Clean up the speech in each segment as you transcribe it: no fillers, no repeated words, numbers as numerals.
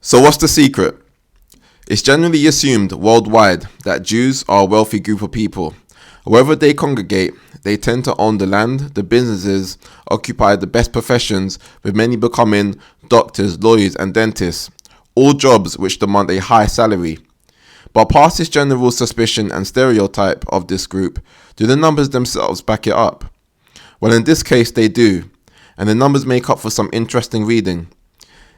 So what's the secret? It's generally assumed worldwide that Jews are a wealthy group of people. Wherever they congregate, they tend to own the land, the businesses, occupy the best professions, with many becoming doctors, lawyers and dentists, all jobs which demand a high salary. But past this general suspicion and stereotype of this group, do the numbers themselves back it up? Well, in this case they do, and the numbers make up for some interesting reading.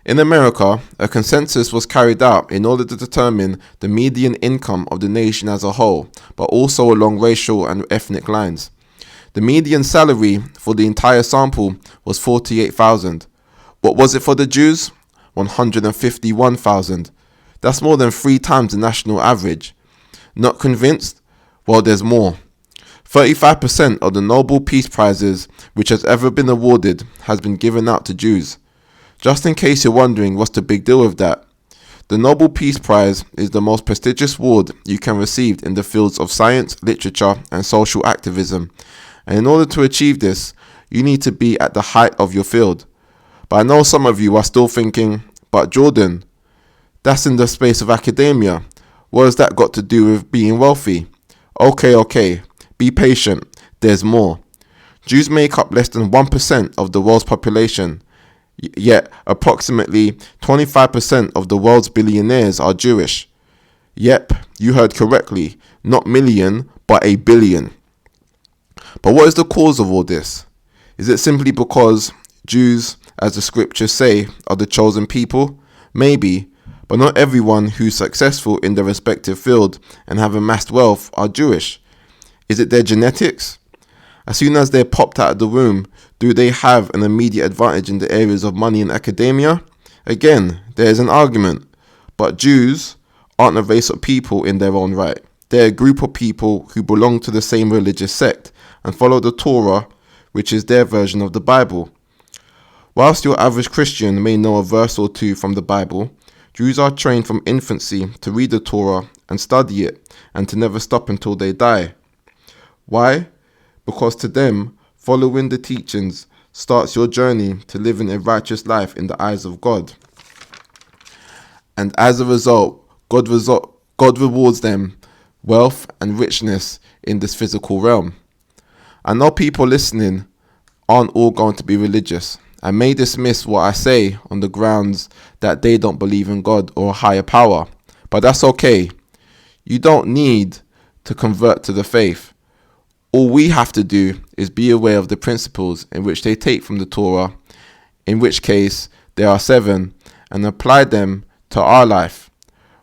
In America, a consensus was carried out in order to determine the median income of the nation as a whole, but also along racial and ethnic lines. The median salary for the entire sample was $48,000. What was it for the Jews? $151,000. That's more than 3 times the national average. Not convinced? Well, there's more. 35% of the Nobel Peace Prizes which has ever been awarded has been given out to Jews. Just in case you're wondering what's the big deal with that, the Nobel Peace Prize is the most prestigious award you can receive in the fields of science, literature, and social activism. And in order to achieve this, you need to be at the height of your field. But I know some of you are still thinking, but Jordan, that's in the space of academia. What has that got to do with being wealthy? Okay, be patient. There's more. Jews make up less than 1% of the world's population. Yet, approximately 25% of the world's billionaires are Jewish. Yep, you heard correctly, not million, but a billion. But what is the cause of all this? Is it simply because Jews, as the scriptures say, are the chosen people? Maybe, but not everyone who's successful in their respective field and have amassed wealth are Jewish. Is it their genetics? As soon as they're popped out of the womb, do they have an immediate advantage in the areas of money and academia? Again, there is an argument, but Jews aren't a race of people in their own right. They're a group of people who belong to the same religious sect and follow the Torah, which is their version of the Bible. Whilst your average Christian may know a verse or two from the Bible, Jews are trained from infancy to read the Torah and study it and to never stop until they die. Why? Because to them, following the teachings starts your journey to living a righteous life in the eyes of God. And as a result, God rewards them wealth and richness in this physical realm. I know people listening aren't all going to be religious and may dismiss what I say on the grounds that they don't believe in God or a higher power. But that's okay. You don't need to convert to the faith. All we have to do is be aware of the principles in which they take from the Torah, in which case there are 7, and apply them to our life,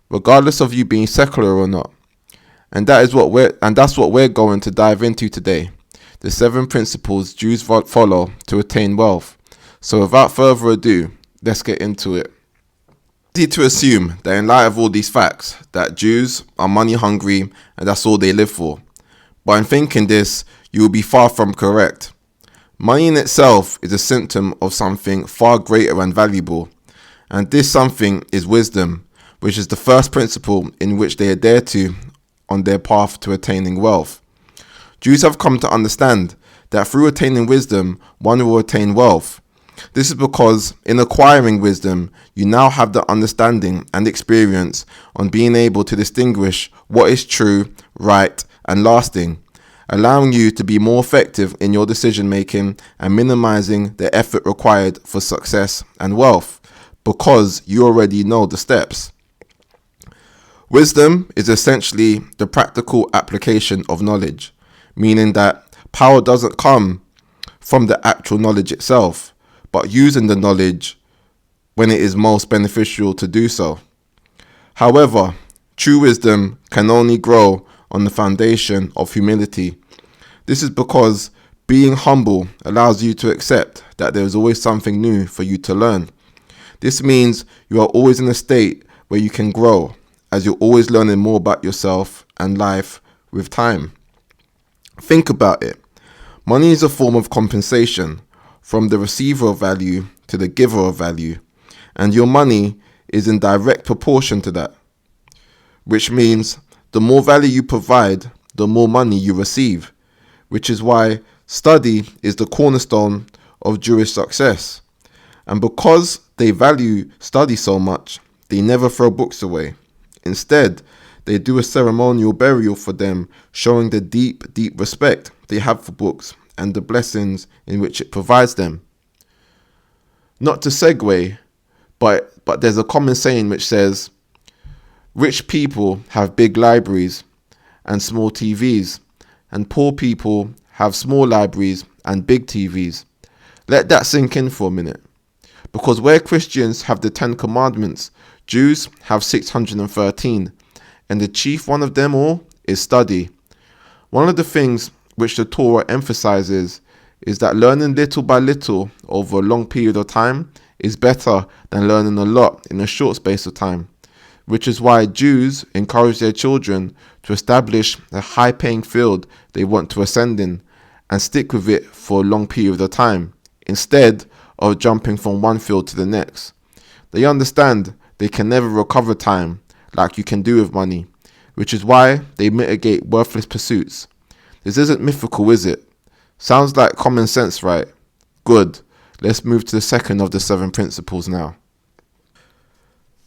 regardless of you being secular or not. And that's what we're going to dive into today. The 7 principles Jews follow to attain wealth. So without further ado, let's get into it. It's easy to assume that in light of all these facts, that Jews are money hungry and that's all they live for. But in thinking this, you will be far from correct. Money in itself is a symptom of something far greater and valuable. And this something is wisdom, which is the first principle in which they adhere to on their path to attaining wealth. Jews have come to understand that through attaining wisdom, one will attain wealth. This is because in acquiring wisdom, you now have the understanding and experience on being able to distinguish what is true, right, and lasting, allowing you to be more effective in your decision making and minimizing the effort required for success and wealth, because you already know the steps. Wisdom is essentially the practical application of knowledge, meaning that power doesn't come from the actual knowledge itself, but using the knowledge when it is most beneficial to do so. However, true wisdom can only grow on the foundation of humility. This is because being humble allows you to accept that there is always something new for you to learn. This means you are always in a state where you can grow, as you're always learning more about yourself and life with time. Think about it. Money is a form of compensation from the receiver of value to the giver of value, and your money is in direct proportion to that, which means the more value you provide, the more money you receive, which is why study is the cornerstone of Jewish success. And because they value study so much, they never throw books away. Instead, they do a ceremonial burial for them, showing the deep, deep respect they have for books and the blessings in which it provides them. Not to segue, but there's a common saying which says, rich people have big libraries and small TVs, and poor people have small libraries and big TVs. Let that sink in for a minute. Because where Christians have the 10 commandments, Jews have 613, and the chief one of them all is study. One of the things which the Torah emphasizes is that learning little by little over a long period of time is better than learning a lot in a short space of time, which is why Jews encourage their children to establish a high-paying field they want to ascend in and stick with it for a long period of time, instead of jumping from one field to the next. They understand they can never recover time like you can do with money, which is why they mitigate worthless pursuits. This isn't mythical, is it? Sounds like common sense, right? Good. Let's move to the second of the 7 principles now.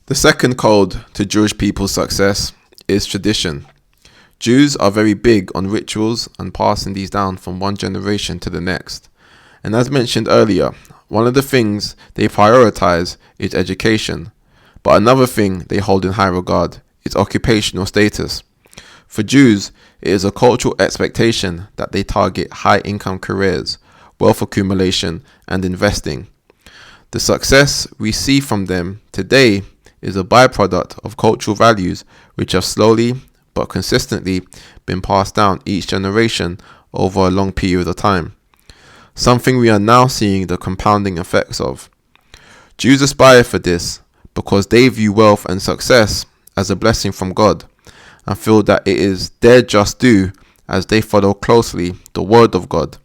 The second code to Jewish people's success is tradition. Jews are very big on rituals and passing these down from one generation to the next. And as mentioned earlier, one of the things they prioritize is education, but another thing they hold in high regard is occupational status. For Jews, it is a cultural expectation that they target high-income careers, wealth accumulation, and investing. The success we see from them today is a byproduct of cultural values which have slowly but consistently been passed down each generation over a long period of time. Something we are now seeing the compounding effects of. Jews aspire for this because they view wealth and success as a blessing from God and feel that it is their just due as they follow closely the word of God.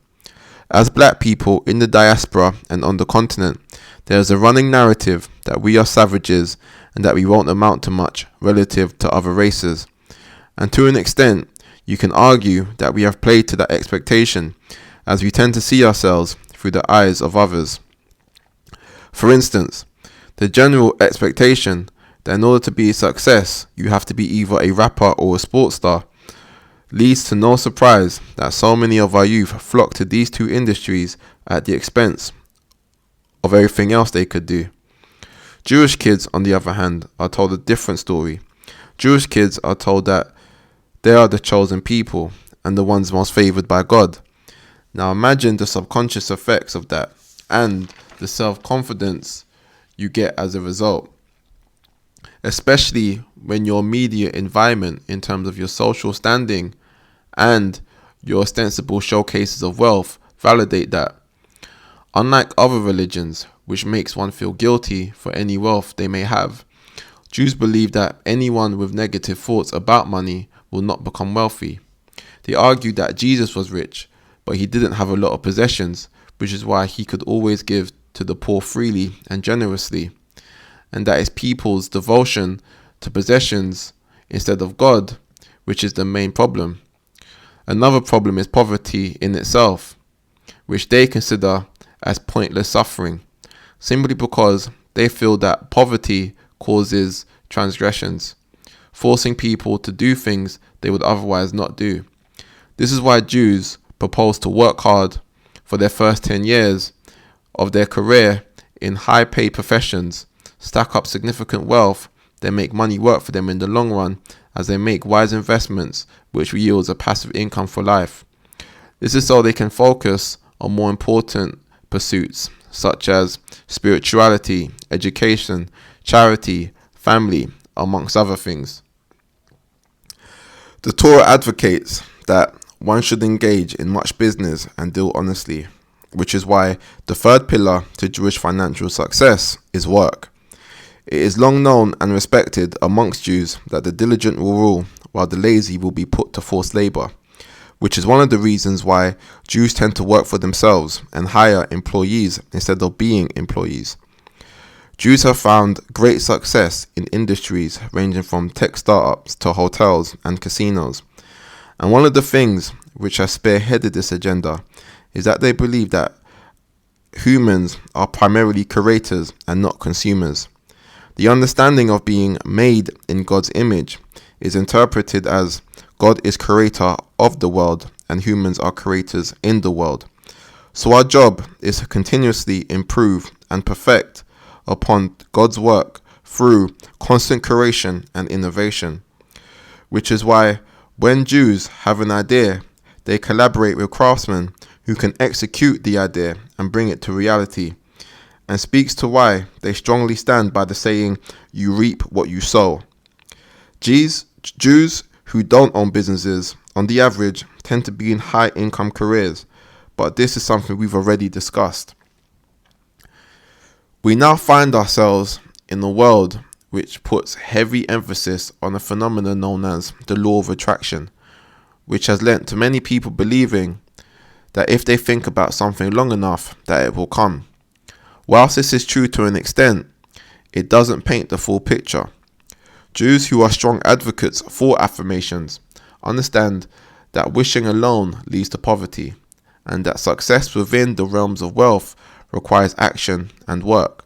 As black people in the diaspora and on the continent, there is a running narrative that we are savages and that we won't amount to much relative to other races. And to an extent, you can argue that we have played to that expectation as we tend to see ourselves through the eyes of others. For instance, the general expectation that in order to be a success, you have to be either a rapper or a sports star leads to no surprise that so many of our youth flock to these two industries at the expense of everything else they could do. Jewish kids, on the other hand, are told a different story. Jewish kids are told that they are the chosen people and the ones most favored by God. Now imagine the subconscious effects of that and the self-confidence you get as a result, especially when your immediate environment in terms of your social standing and your ostensible showcases of wealth validate that. Unlike other religions, which makes one feel guilty for any wealth they may have, Jews believe that anyone with negative thoughts about money will not become wealthy. They argue that Jesus was rich, but he didn't have a lot of possessions, which is why he could always give to the poor freely and generously, and that is people's devotion to possessions instead of God, which is the main problem. Another problem is poverty in itself, which they consider as pointless suffering, simply because they feel that poverty causes transgressions, forcing people to do things they would otherwise not do. This is why Jews propose to work hard for their first 10 years of their career in high-paid professions, stack up significant wealth, then make money work for them in the long run as they make wise investments which yields a passive income for life. This is so they can focus on more important pursuits such as spirituality, education, charity, family, amongst other things. The Torah advocates that one should engage in much business and deal honestly, which is why the third pillar to Jewish financial success is work. It is long known and respected amongst Jews that the diligent will rule, while the lazy will be put to forced labor, which is one of the reasons why Jews tend to work for themselves and hire employees instead of being employees. Jews have found great success in industries ranging from tech startups to hotels and casinos. And one of the things which has spearheaded this agenda is that they believe that humans are primarily curators and not consumers. The understanding of being made in God's image is interpreted as God is creator of the world and humans are creators in the world. So our job is to continuously improve and perfect upon God's work through constant creation and innovation. Which is why when Jews have an idea, they collaborate with craftsmen who can execute the idea and bring it to reality, and speaks to why they strongly stand by the saying, you reap what you sow. Jews who don't own businesses, on the average, tend to be in high income careers, but this is something we've already discussed. We now find ourselves in a world which puts heavy emphasis on a phenomenon known as the law of attraction, which has led to many people believing that if they think about something long enough, that it will come. Whilst this is true to an extent, it doesn't paint the full picture. Jews who are strong advocates for affirmations understand that wishing alone leads to poverty, and that success within the realms of wealth requires action and work.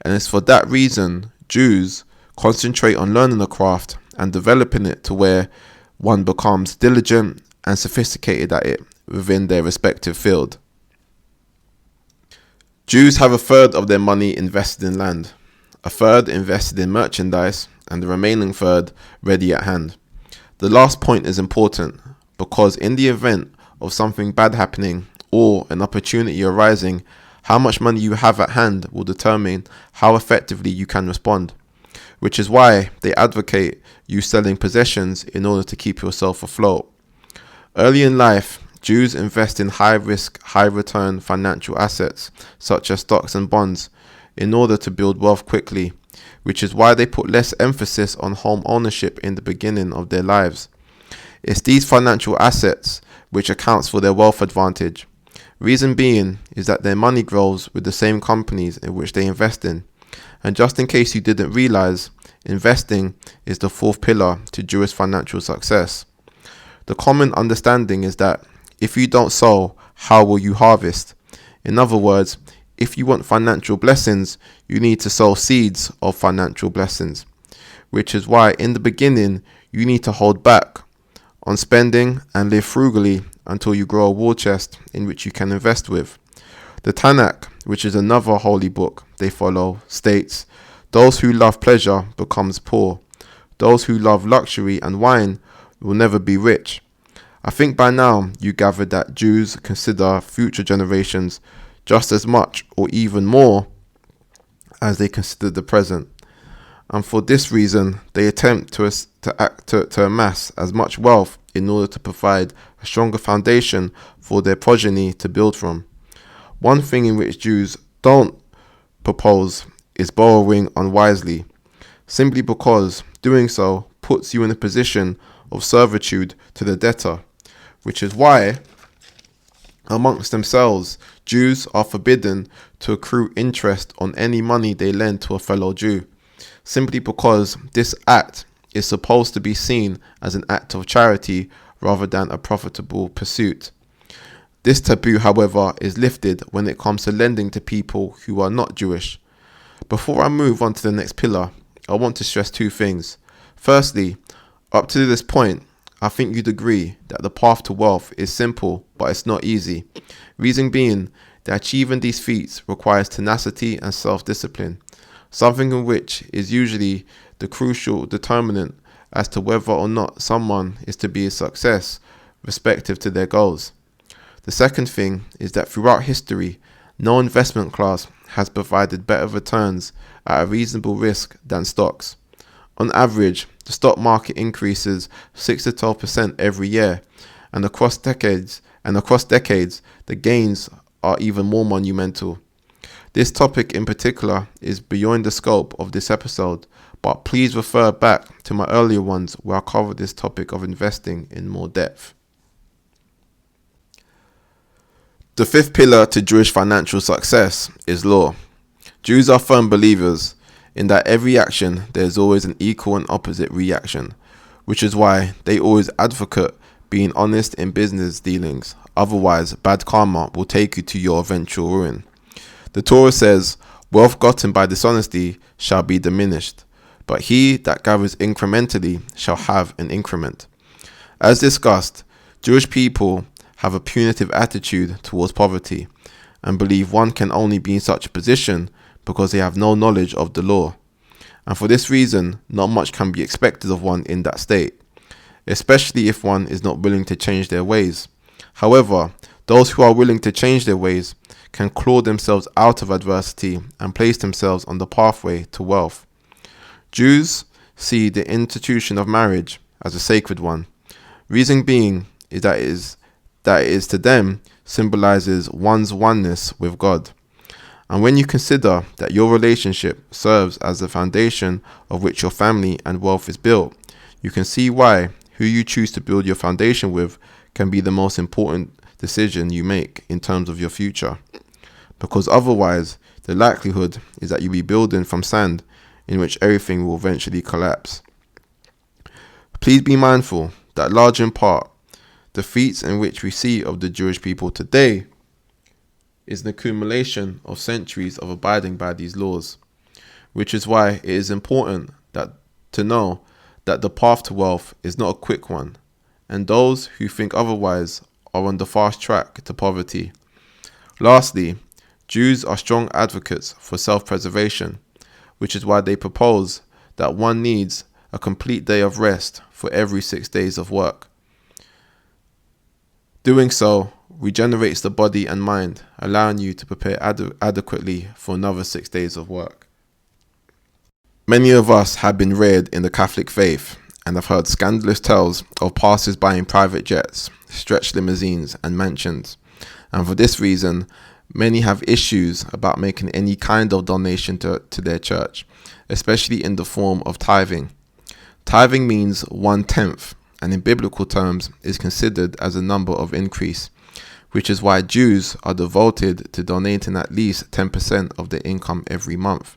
And it's for that reason Jews concentrate on learning the craft and developing it to where one becomes diligent and sophisticated at it within their respective field. Jews have a third of their money invested in land, a third invested in merchandise, and the remaining third ready at hand. The last point is important because in the event of something bad happening or an opportunity arising, how much money you have at hand will determine how effectively you can respond, which is why they advocate you selling possessions in order to keep yourself afloat. Early in life, Jews invest in high-risk, high-return financial assets, such as stocks and bonds, in order to build wealth quickly, which is why they put less emphasis on home ownership in the beginning of their lives. It's these financial assets which accounts for their wealth advantage. Reason being is that their money grows with the same companies in which they invest in. And just in case you didn't realize, investing is the fourth pillar to Jewish financial success. The common understanding is that if you don't sow, how will you harvest? In other words, if you want financial blessings, you need to sow seeds of financial blessings, which is why in the beginning, you need to hold back on spending and live frugally until you grow a war chest in which you can invest with. The Tanakh, which is another holy book they follow, states, those who love pleasure becomes poor. Those who love luxury and wine will never be rich. I think by now you gathered that Jews consider future generations just as much or even more as they consider the present. And for this reason, they attempt to amass as much wealth in order to provide a stronger foundation for their progeny to build from. One thing in which Jews don't propose is borrowing unwisely, simply because doing so puts you in a position of servitude to the debtor, which is why, amongst themselves, Jews are forbidden to accrue interest on any money they lend to a fellow Jew, simply because this act is supposed to be seen as an act of charity rather than a profitable pursuit. This taboo, however, is lifted when it comes to lending to people who are not Jewish. Before I move on to the next pillar, I want to stress two things. Firstly, up to this point, I think you'd agree that the path to wealth is simple, but it's not easy. Reason being that achieving these feats requires tenacity and self-discipline, something in which is usually the crucial determinant as to whether or not someone is to be a success, respective to their goals. The second thing is that throughout history, no investment class has provided better returns at a reasonable risk than stocks. On average, the stock market increases 6 to 12% every year, and across decades, the gains are even more monumental. This topic in particular is beyond the scope of this episode, but please refer back to my earlier ones where I covered this topic of investing in more depth. The fifth pillar to Jewish financial success is law. Jews are firm believers in that every action there is always an equal and opposite reaction, which is why they always advocate being honest in business dealings. Otherwise, bad karma will take you to your eventual ruin. The Torah says, Wealth gotten by dishonesty shall be diminished, but he that gathers incrementally shall have an increment. As discussed, Jewish people have a punitive attitude towards poverty and believe one can only be in such a position because they have no knowledge of the law. And for this reason, not much can be expected of one in that state, especially if one is not willing to change their ways. However, those who are willing to change their ways can claw themselves out of adversity and place themselves on the pathway to wealth. Jews see the institution of marriage as a sacred one. Reason being is that it is to them symbolizes one's oneness with God. And when you consider that your relationship serves as the foundation of which your family and wealth is built, you can see why who you choose to build your foundation with can be the most important decision you make in terms of your future. Because otherwise, the likelihood is that you'll be building from sand in which everything will eventually collapse. Please be mindful that large in part, the feats in which we see of the Jewish people today is an accumulation of centuries of abiding by these laws, which is why it is important to know that the path to wealth is not a quick one, and those who think otherwise are on the fast track to poverty. Lastly, Jews are strong advocates for self-preservation, which is why they propose that one needs a complete day of rest for every 6 days of work. Doing so regenerates the body and mind, allowing you to prepare adequately for another 6 days of work. Many of us have been reared in the Catholic faith and have heard scandalous tales of pastors buying private jets, stretched limousines and mansions. And for this reason, many have issues about making any kind of donation to their church, especially in the form of tithing. Tithing means 1/10, and in biblical terms is considered as a number of increase, which is why Jews are devoted to donating at least 10% of their income every month.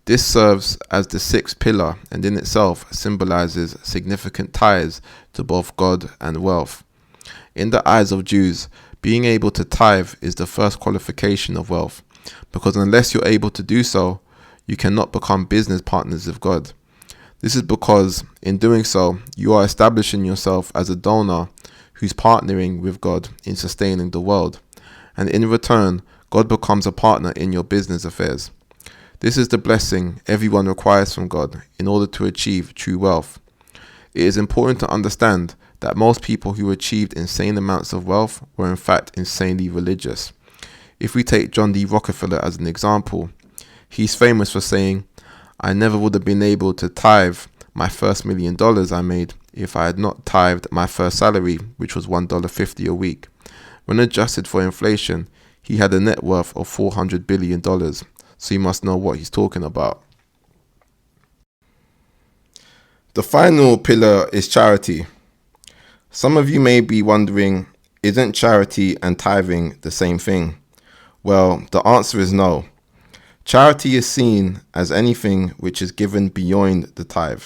This serves as the sixth pillar and in itself symbolizes significant ties to both God and wealth. In the eyes of Jews, being able to tithe is the first qualification of wealth, because unless you're able to do so, you cannot become business partners with God. This is because in doing so, you are establishing yourself as a donor who's partnering with God in sustaining the world, and in return, God becomes a partner in your business affairs. This is the blessing everyone requires from God in order to achieve true wealth. It is important to understand that most people who achieved insane amounts of wealth were in fact insanely religious. If we take John D. Rockefeller as an example, he's famous for saying, "I never would have been able to tithe my first $1 million I made if I had not tithed my first salary, which was $1.50 a week." When adjusted for inflation, he had a net worth of $400 billion, so you must know what he's talking about. The final pillar is charity. Some of you may be wondering, isn't charity and tithing the same thing? Well, the answer is no. Charity is seen as anything which is given beyond the tithe.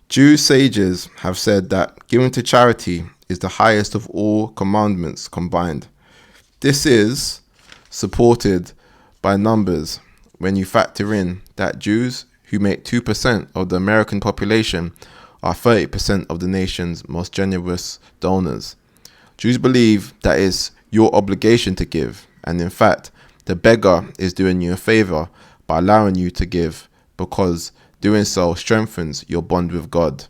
Jewish sages have said that giving to charity is the highest of all commandments combined. This is supported by numbers when you factor in that Jews, who make 2% of the American population, are 30% of the nation's most generous donors. Jews believe that it's your obligation to give, and in fact, the beggar is doing you a favor by allowing you to give, because doing so strengthens your bond with God.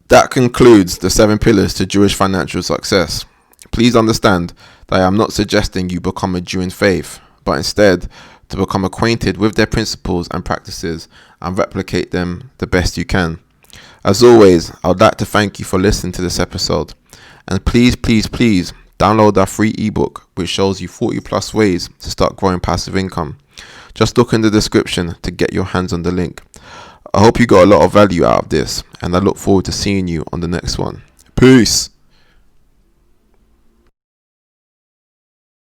That concludes the 7 pillars to Jewish financial success. Please understand that I am not suggesting you become a Jew in faith, but instead to become acquainted with their principles and practices and replicate them the best you can. As always, I would like to thank you for listening to this episode. And please download our free ebook, which shows you 40 plus ways to start growing passive income. Just look in the description to get your hands on the link. I hope you got a lot of value out of this, and I look forward to seeing you on the next one. Peace.